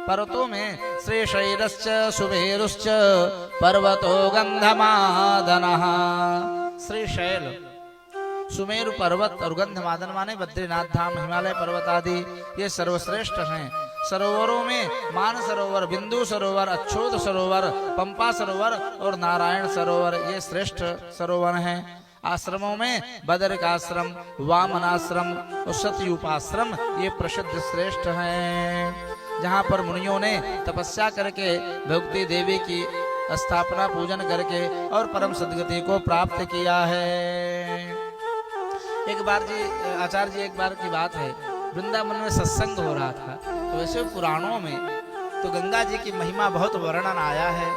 पर्वतों में श्रीशैलश्च सुमेरुश्च पर्वतो गंधमादनः। श्रीशैल सुमेरु पर्वत और गंधमादन माने बद्रीनाथ धाम, हिमालय पर्वत आदि ये सर्वश्रेष्ठ हैं। सरोवरों में मान सरोवर, बिंदु सरोवर, अच्छोद सरोवर, पंपा सरोवर और नारायण सरोवर ये श्रेष्ठ सरोवर हैं। आश्रमों में बदरिकाश्रम, वामनाश्रम और सतयूपाश्रम ये प्रसिद्ध श्रेष्ठ हैं, जहाँ पर मुनियों ने तपस्या करके भगवती देवी की स्थापना पूजन करके और परम सद्गति को प्राप्त किया है। एक बार जी आचार्य जी, एक बार की बात है, वृंदावन में सत्संग हो रहा था, तो वैसे पुराणों में तो गंगा जी की महिमा बहुत वर्णन आया है।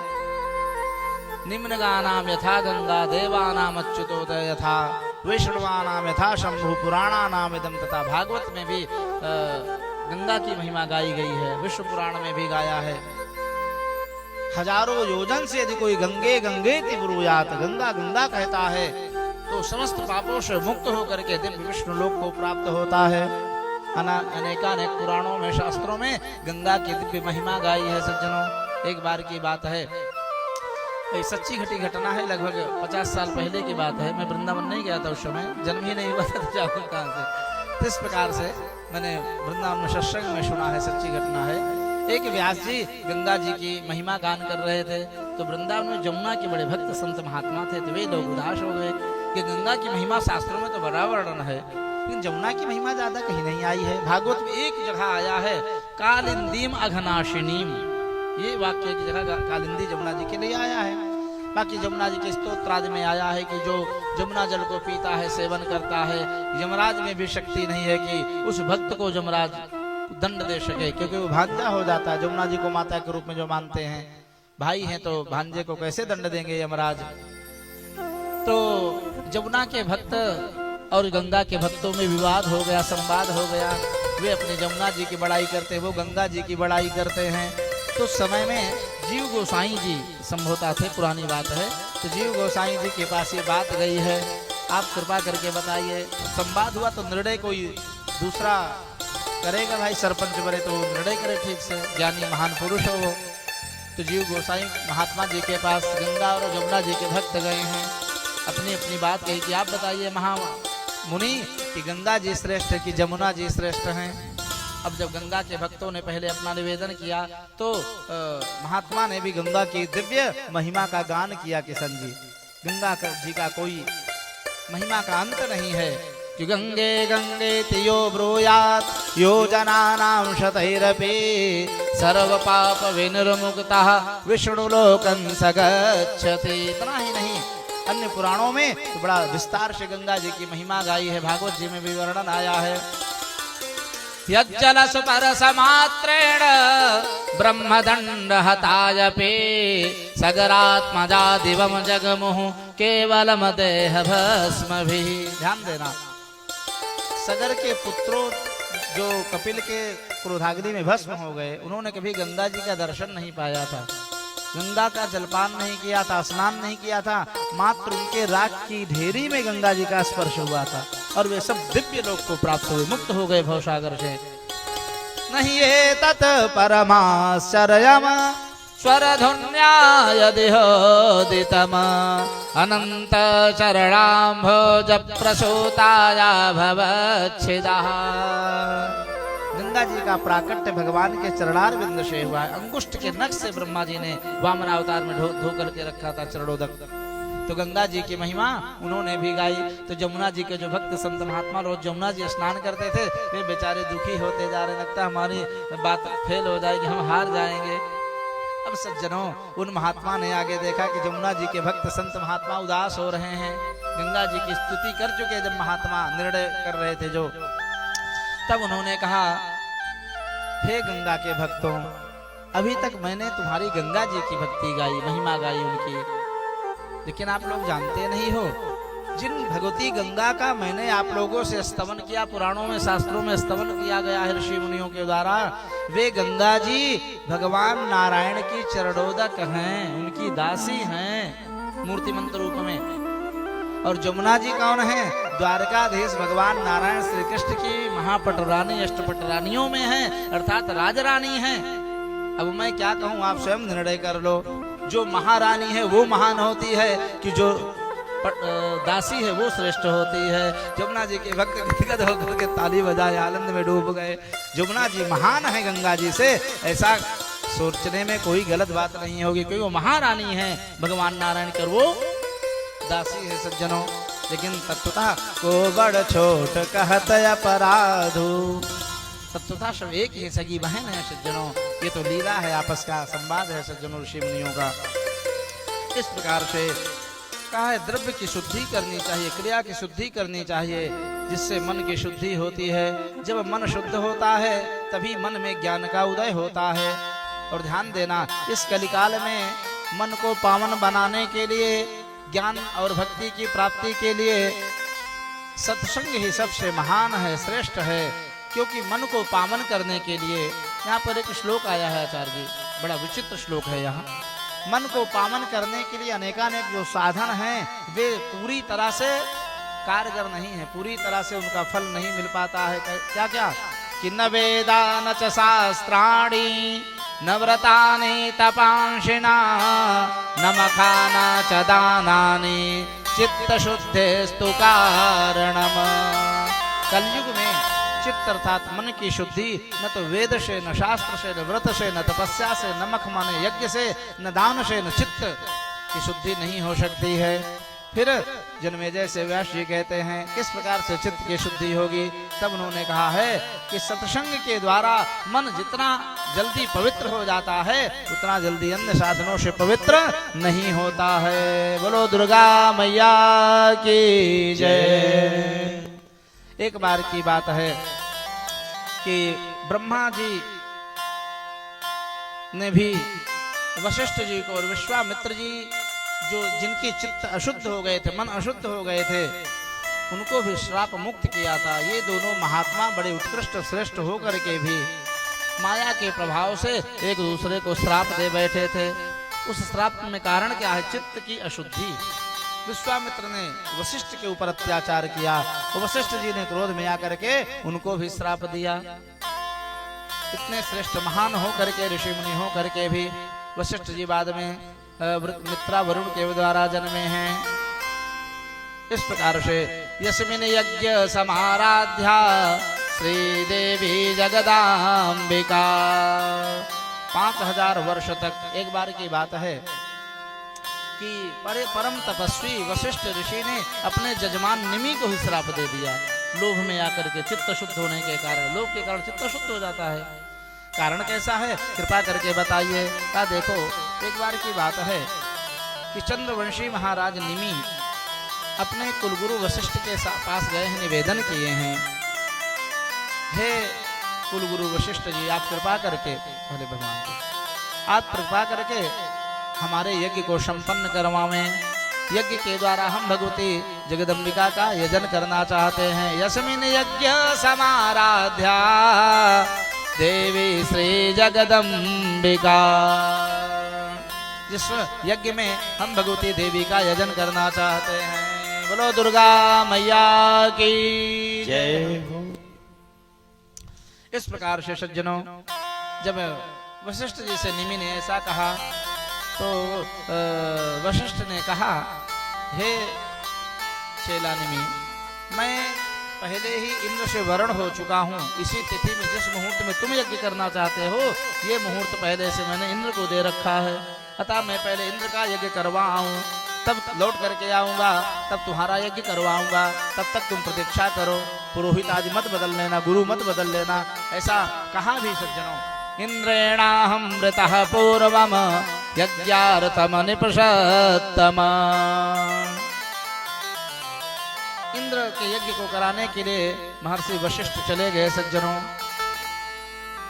निम्न गानाम यथा गंगा, देवानाम अच्युतोदय यथा, वैष्णवानाम यथा शंभु, पुराणानाम इदम तथा। भागवत में भी गंगा की महिमा गाई गई है, विष्णु पुराण में भी गाया है। हजारों योजन से यदि कोई गंगे गंगे ब्रूयात, गंगा गंगा कहता है तो समस्त पापों से मुक्त होकर के दिव्य विष्णु लोक को प्राप्त होता है। अनेकानेक पुराणों में, शास्त्रों में गंगा की दिव्य महिमा गाई है। सज्जनों, एक बार की बात है, सच्ची घटी घटना है, लगभग 50 साल पहले की बात है। मैं वृंदावन नहीं गया था उस समय, जन्म ही नहीं हुआ था, तो जाऊँ कहाँ से। तो इस प्रकार से मैंने वृंदावन में सत्संग में सुना है, सच्ची घटना है। एक व्यास जी गंगा जी की महिमा गान कर रहे थे, तो वृंदावन में जमुना के बड़े भक्त संत महात्मा थे, तो वे लोग उदास हो गए कि गंगा की महिमा शास्त्रों में तो बड़ा वर्णन है, लेकिन जमुना की महिमा ज्यादा कहीं नहीं आई है। भागवत में एक जगह आया है, कालिंदीम अघनाशिनीम, ये वाक्य की जगह कालिंदी जमुना जी के लिए आया है। बाकी जमुना जी के स्तोत्र आदि में आया है कि जो जमुना जल को पीता है, सेवन करता है, यमराज में भी शक्ति नहीं है कि उस भक्त को यमराज दंड दे सके, क्योंकि वो भांजा हो जाता है। जमुना जी को माता के रूप में जो मानते हैं, भाई हैं, तो भांजे को कैसे दंड देंगे यमराज। तो जमुना के भक्त और गंगा के भक्तों में विवाद हो गया, संवाद हो गया। वे अपने जमुना जी की बड़ाई करते हैं, वो गंगा जी की बड़ाई करते हैं। तो समय में जीव गोसाई जी संभोता थे, पुरानी बात है, तो जीव गोसाई जी के पास ये बात गई है, आप कृपा करके बताइए। संवाद हुआ तो निर्णय कोई दूसरा करेगा, भाई सरपंच बने तो निर्णय करे ठीक से, ज्ञानी महान पुरुष हो। तो जीव गोसाई महात्मा जी के पास गंगा और जमुना जी के भक्त गए हैं, अपनी अपनी बात कही कि आप बताइए महामुनि कि गंगा जी श्रेष्ठ है कि जमुना जी श्रेष्ठ हैं। अब जब गंगा के भक्तों ने पहले अपना निवेदन किया, तो महात्मा ने भी गंगा की दिव्य महिमा का गान किया। किशन जी, गंगा जी का कोई महिमा का अंत नहीं है कि गंगे गंगे तियो ब्रूयात योजनानां शतैरपि सर्व पाप विनिर्मुक्तः विष्णुलोकं स गच्छति। इतना ही नहीं, अन्य पुराणों में तो बड़ा विस्तार से गंगा जी की महिमा गाई है। भागवत जी में भी वर्णन आया है, यज्जल सुपरसमात्रेण ब्रह्मदंड हतायपि सगरात्मजा दिवम जगमुः केवलम देह भस्मभिः। ध्यान देना, सगर के पुत्रों जो कपिल के क्रोधाग्नि में भस्म हो गए, उन्होंने कभी गंगा जी का दर्शन नहीं पाया था, गंगा का जलपान नहीं किया था, स्नान नहीं किया था, मात्र उनके राख की ढेरी में गंगा जी का स्पर्श हुआ था, और वे सब दिव्य लोक को प्राप्त हुए, मुक्त हो गए भवसागर से। नहीं ये तत् परमाश्चर्यम स्वरधुन्याय दिहोदितम अनंत चरणाम्भोज प्रसूताया भवच्छिदः। गंगा जी का प्राकट्य भगवान के चरणार बिंद से हुआ है। अंगुष्ठ के नख से ब्रह्मा जी ने वामन अवतार में धो करके रखा था चरणोदक। तो गंगा जी की महिमा उन्होंने भी गाई। तो जमुना जी के जो भक्त संत महात्मा रोज जमुना जी स्नान करते थे, वे बेचारे दुखी होते जा रहे, लगता हमारी बात फेल हो जाएगी, हम हार जाएंगे। अब सज्जनों, उन महात्मा ने आगे देखा कि जमुना जी के भक्त संत महात्मा उदास हो रहे हैं, गंगा जी की स्तुति कर चुके जब महात्मा निर्णय कर रहे थे जो, तब उन्होंने कहा, हे गंगा के भक्तों, अभी तक मैंने तुम्हारी गंगा जी की भक्ति गाई, महिमा गाई उनकी, लेकिन आप लोग जानते नहीं हो, जिन भगवती गंगा का मैंने आप लोगों से स्तवन किया, पुराणों में शास्त्रों में स्तवन किया गया है ऋषि मुनियों के द्वारा, वे गंगा जी भगवान नारायण की चरणोदक हैं, उनकी दासी हैं मूर्तिमंत रूप में। और जमुना जी कौन है? द्वारकाधीश भगवान नारायण श्री कृष्ण की महापट रानी, अष्टपट रानियों में है, अर्थात राजरानी है। अब मैं क्या कहूं, आप स्वयं निर्णय कर लो। जो महारानी है वो महान होती है कि जो दासी है वो श्रेष्ठ होती है। जमुना जी के भक्त गदगद होकर के ताली बजाए आनंद में डूब गए। जमुना जी महान है गंगा जी से, ऐसा सोचने में कोई गलत बात नहीं होगी, क्योंकि वो महारानी है भगवान नारायण कर, वो दासी है सज्जनों। लेकिन तत्वतः को बड़ छोट कहत अपराधो, तत्वतः सब एक ही सगी बहन है सज्जनों। ये तो लीला है, आपस का संवाद है सज्जनों ऋषि मुनियों का। इस प्रकार से कहा है द्रव्य की शुद्धि करनी चाहिए, क्रिया की शुद्धि करनी चाहिए, जिससे मन की शुद्धि होती है। जब मन शुद्ध होता है तभी मन में ज्ञान का उदय होता है। और ध्यान देना, इस कलिकाल में मन को पावन बनाने के लिए, ज्ञान और भक्ति की प्राप्ति के लिए सत्संग ही सबसे महान है, श्रेष्ठ है। क्योंकि मन को पावन करने के लिए यहाँ पर एक श्लोक आया है आचार्य जी, बड़ा विचित्र श्लोक है। यहाँ मन को पावन करने के लिए अनेकानेक जो साधन हैं वे पूरी तरह से कारगर नहीं है, पूरी तरह से उनका फल नहीं मिल पाता है। क्या क्या कि न वेदा न च शास्त्राणि न व्रतानि तपांशिना न मखाना च दानानि चित्त शुद्धेस्तु कारणम। कलयुग में चित्त अर्थात मन की शुद्धि न तो वेद से, न शास्त्र से, न व्रत से, न तपस्या से, न मख माने यज्ञ से, न दान से, न चित्त की शुद्धि नहीं हो सकती है। फिर जन्मेजय से व्यास जी कहते हैं किस प्रकार से चित्त की शुद्धि होगी। तब उन्होंने कहा है कि सत्संग के द्वारा मन जितना जल्दी पवित्र हो जाता है उतना जल्दी अन्य साधनों से पवित्र नहीं होता है। बोलो दुर्गा मैया की जय। एक बार की बात है कि ब्रह्मा जी ने भी वशिष्ठ जी को और विश्वामित्र जी जो जिनके चित्त अशुद्ध हो गए थे, मन अशुद्ध हो गए थे, उनको भी श्राप मुक्त किया था। ये दोनों महात्मा बड़े उत्कृष्ट श्रेष्ठ होकर के भी माया के प्रभाव से एक दूसरे को श्राप दे बैठे थे। उस श्राप में कारण क्या है? चित्त की अशुद्धि। विश्वामित्र ने वशिष्ठ के ऊपर अत्याचार किया, वशिष्ठ जी ने क्रोध में आकर के उनको भी श्राप दिया। इतने श्रेष्ठ महान होकर के, ऋषि मुनि होकर के भी वशिष्ठ जी बाद में मित्रा वरुण के द्वारा जन्मे हैं। इस प्रकार से यस्मिन् यज्ञ समाराध्या श्रीदेवी जगदाम्बिका 5000 वर्ष तक। एक बार की बात है कि परम तपस्वी वशिष्ठ ऋषि ने अपने जजमान निमि को ही श्राप दे दिया, लोभ में आकर के, चित्त शुद्ध होने के कारण। लोभ के कारण चित्त शुद्ध हो जाता है। कारण कैसा है? कृपा करके बताइए। क्या देखो, एक बार की बात है कि चंद्रवंशी महाराज निमि अपने कुलगुरु वशिष्ठ के पास गए हैं, निवेदन किए हैं, हे कुलगुरु वशिष्ठ जी, आप कृपा करके, भले भगवान को, आप कृपा करके हमारे यज्ञ को संपन्न करवाएं। यज्ञ के द्वारा हम भगवती जगदम्बिका का यजन करना चाहते हैं। यस्मिन् यज्ञ समाराध्या देवी श्री जगदम्बिका। जिस यज्ञ में हम भगवती देवी का यजन करना चाहते हैं। बोलो दुर्गा मैया की जय हो। इस प्रकार से सज्जनों, जब वशिष्ठ जी से निमि ने ऐसा कहा तो वशिष्ठ ने कहा, हे चेला निमि, मैं पहले ही इंद्र से वरण हो चुका हूँ। इसी तिथि में जिस मुहूर्त में तुम यज्ञ करना चाहते हो, ये मुहूर्त पहले से मैंने इंद्र को दे रखा है। अतः मैं पहले इंद्र का यज्ञ करवाऊं, तब लौट करके आऊंगा, तब तुम्हारा यज्ञ करवाऊंगा। तब तक तुम प्रतीक्षा करो, पुरोहित आदि मत बदल लेना, गुरु मत बदल लेना। ऐसा कहा भी सज्जनों। इंद्रेणाहं मृतः पूर्वम यज्ञार्थम निपषत्तम। इंद्र के यज्ञ को कराने के लिए महर्षि वशिष्ठ चले गए सज्जनों।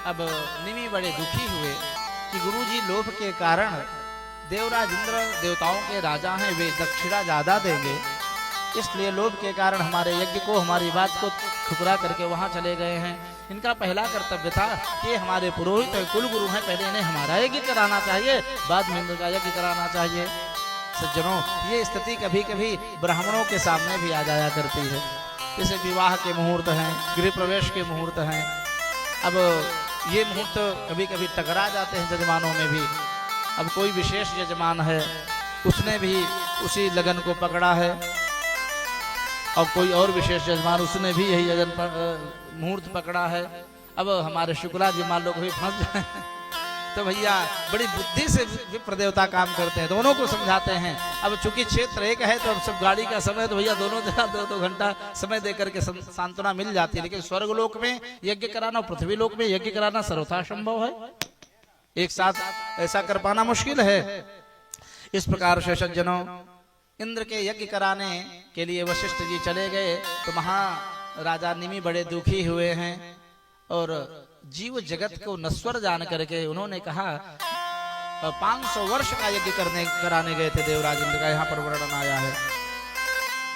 अब निमि बड़े दुखी हुए कि गुरुजी लोभ के कारण, देवराज इंद्र देवताओं के राजा हैं, वे दक्षिणा ज्यादा देंगे, इसलिए लोभ के कारण हमारे यज्ञ को, हमारी बात को ठुकरा करके वहां चले गए हैं। इनका पहला कर्तव्य था कि हमारे पुरोहित है, कुल गुरु हैं, पहले इन्हें हमारा यज्ञ कराना चाहिए, बाद में इंद्र का यज्ञ कराना चाहिए। सज्जनों, ये स्थिति कभी कभी ब्राह्मणों के सामने भी आ जाया करती है। जैसे विवाह के मुहूर्त हैं, गृह प्रवेश के मुहूर्त हैं। अब ये मुहूर्त कभी कभी टकरा जाते हैं जजमानों में भी। अब कोई विशेष यजमान है, उसने भी उसी लगन को पकड़ा है, और कोई और विशेष यजमान उसने भी यही मुहूर्त पकड़ा है। अब हमारे शुक्ला जी मान लो कभी फंस जाए तो भैया बड़ी बुद्धि से विप्र देवता काम करते हैं, दोनों को समझाते हैं। अब चूंकि क्षेत्र एक है तो अब सब गाड़ी का समय, तो भैया दोनों जगह 2-2 घंटा समय देकर के सांत्वना मिल जाती है। लेकिन स्वर्ग लोक में यज्ञ कराना, पृथ्वी लोक में यज्ञ कराना सर्वथा संभव है, एक साथ ऐसा कर पाना मुश्किल है। इस प्रकार से सज्जनों, इंद्र के यज्ञ कराने के लिए वशिष्ठ जी चले गए तो महाराजा निमि बड़े दुखी हुए हैं, और जीव जगत को नश्वर जान करके उन्होंने कहा, 500 वर्ष का यज्ञ कराने गए थे देवराज इंद्र का, यहाँ पर वर्णन आया है।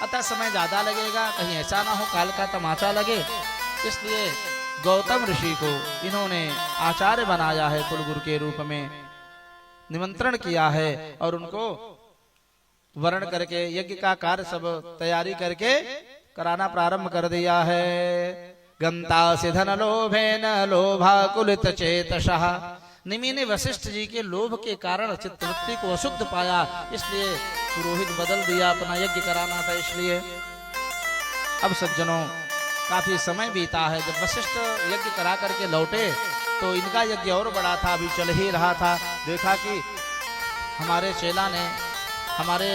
अतः समय ज्यादा लगेगा, कहीं ऐसा ना हो काल का तमाचा लगे, इसलिए गौतम ऋषि को इन्होंने आचार्य बनाया है, कुलगुरु के रूप में निमंत्रण किया है, और उनको वर्ण करके यज्ञ का कार्य सब तैयारी करके कराना प्रारंभ कर दिया है। गंता सिधन लोभेन लोभाकुलित चेतसः, निमि ने वशिष्ठ जी के लोभ के कारण चित्तवृत्ति को अशुद्ध पाया, इसलिए पुरोहित बदल दिया, अपना यज्ञ कराना था इसलिए। अब सज्जनों, काफी समय बीता है, जब वशिष्ठ यज्ञ करा करके लौटे तो इनका यज्ञ और बड़ा था, अभी चल ही रहा था। देखा कि हमारे चेला ने हमारे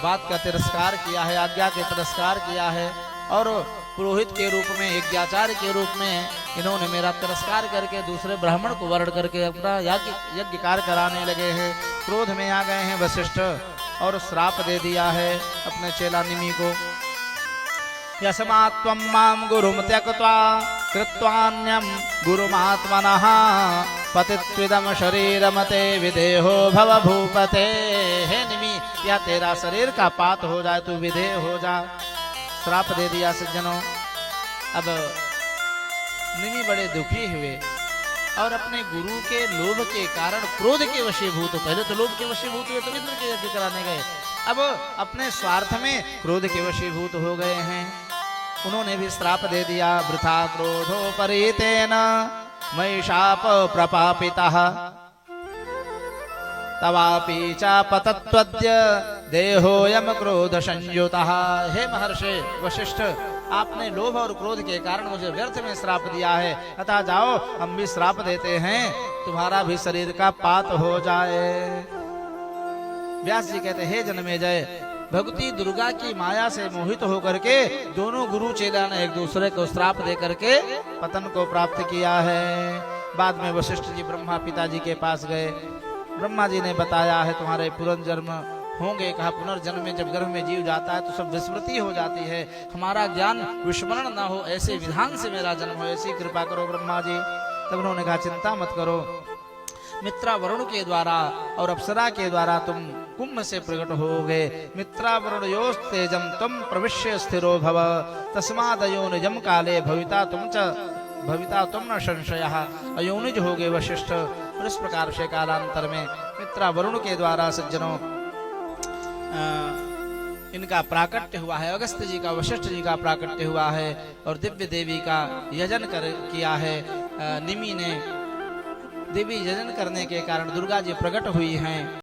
बात का तिरस्कार किया है, आज्ञा के तिरस्कार किया है, और पुरोहित के रूप में, यज्ञाचार्य के रूप में इन्होंने मेरा तिरस्कार करके दूसरे ब्राह्मण को वर्ण करके अपना यज्ञ कार्य कराने लगे हैं। क्रोध में आ गए हैं वशिष्ठ, और श्राप दे दिया है अपने चेला निमि को। यस्मात् त्वं मां गुरुं त्यक्त्वा कृत्वान्यं गुरुमात्मनः पतित्विदं शरीरम ते विदेहो भव भूपते। हे निमि, या तेरा शरीर का पात हो जाए, तू विदेह हो जा, श्राप दे दिया सज्जनों। अब निमि बड़े दुखी हुए और अपने गुरु के लोभ के कारण क्रोध के वशीभूत, पहले तो लोभ के वशीभूत हुए तो इंद्र के यज्ञ कराने गए, अब अपने स्वार्थ में क्रोध के वशीभूत हो गए हैं। उन्होंने भी श्राप दे दिया, वृथा क्रोधोपरीतेन मयि शाप प्रपापितः तवापि चापतत्वद्य देहोयम क्रोध संयुतः। हे महर्षि वशिष्ठ, आपने लोभ और क्रोध के कारण मुझे व्यर्थ में श्राप दिया है, अतः जाओ हम भी श्राप देते हैं, तुम्हारा भी शरीर का पात हो जाए। व्यास जी कहते, हे जन्मेजय, भगवती दुर्गा की माया से मोहित होकर के दोनों गुरु चेला ने एक दूसरे को श्राप दे करके पतन को प्राप्त किया है। बाद में वशिष्ठ जी ब्रह्मा पिताजी के पास गए, ब्रह्मा जी ने बताया है तुम्हारे पुनर्जन्म होंगे। कहा पुनर्जन्म में जब गर्भ में जीव जाता है तो सब विस्मृति हो जाती है, हमारा ज्ञान विस्मरण ना हो, ऐसे विधान से मेरा जन्म हो, ऐसी कृपा करो ब्रह्मा जी। तब उन्होंने कहा चिंता मत करो, मित्रा वरुण के द्वारा और अप्सरा के द्वारा तुम कुंभ से प्रकट होगे। मित्रा वरुण योस् तेजम तुम प्रविश्य स्थिरो भव तस्मादयो निजम काले भविता तुम न संशय। अयोनिज होगे वशिष्ठ। और इस प्रकार से कालांतर में मित्रा वरुण के द्वारा सज्जनों इनका प्राकट्य हुआ है, अगस्त्य जी का वशिष्ठ जी का प्राकट्य हुआ है, और दिव्य देवी का यजन किया है। निमि ने देवी यजन करने के कारण दुर्गा जी प्रकट हुई हैं।